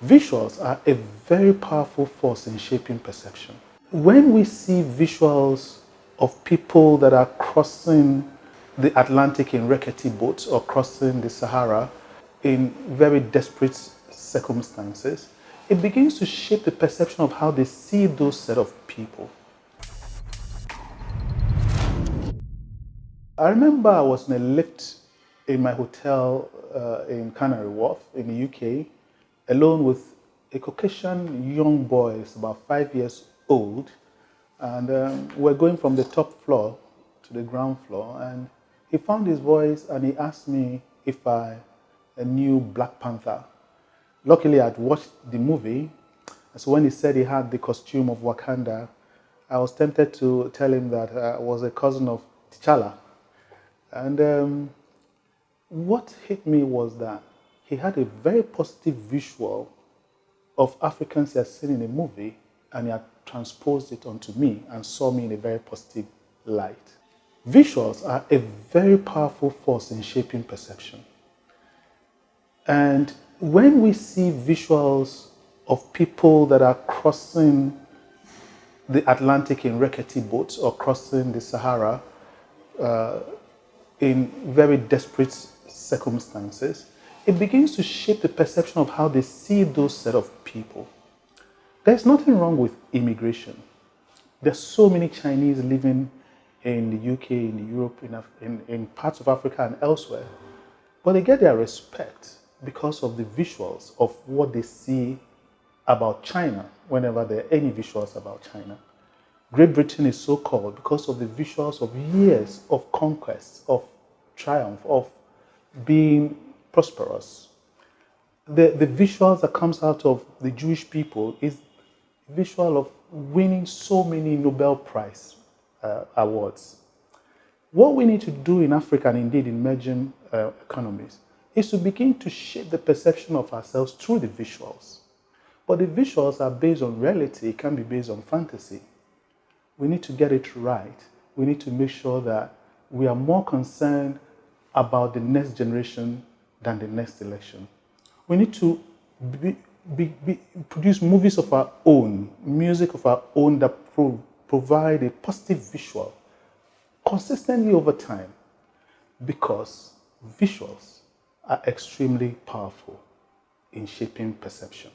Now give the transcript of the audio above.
Visuals are a very powerful force in shaping perception. When we see visuals of people that are crossing the Atlantic in rickety boats or crossing the Sahara in very desperate circumstances, it begins to shape the perception of how they see those set of people. I remember I was in a lift in my hotel in Canary Wharf in the UK, alone with a Caucasian young boy, about 5 years old, and we're going from the top floor to the ground floor, and he found his voice and he asked me if I knew Black Panther. Luckily, I'd watched the movie, so when he said he had the costume of Wakanda, I was tempted to tell him that I was a cousin of T'Challa. And what hit me was that he had a very positive visual of Africans he had seen in a movie, and he had transposed it onto me and saw me in a very positive light. Visuals are a very powerful force in shaping perception. And when we see visuals of people that are crossing the Atlantic in rickety boats or crossing the Sahara in very desperate circumstances, it begins to shape the perception of how they see those set of people. There's nothing wrong with immigration. There's so many Chinese living in the UK, in Europe, in parts of Africa and elsewhere, but they get their respect because of the visuals of what they see about China whenever there are any visuals about China. Great Britain is so called because of the visuals of years of conquest, of triumph, of being prosperous. The visuals that comes out of the Jewish people is visual of winning so many Nobel Prize awards. What we need to do in Africa and indeed in emerging economies is to begin to shape the perception of ourselves through the visuals. But the visuals are based on reality, it can be based on fantasy. We need to get it right. We need to make sure that we are more concerned about the next generation than the next election. We need to produce movies of our own, music of our own that provide a positive visual consistently over time, because visuals are extremely powerful in shaping perception.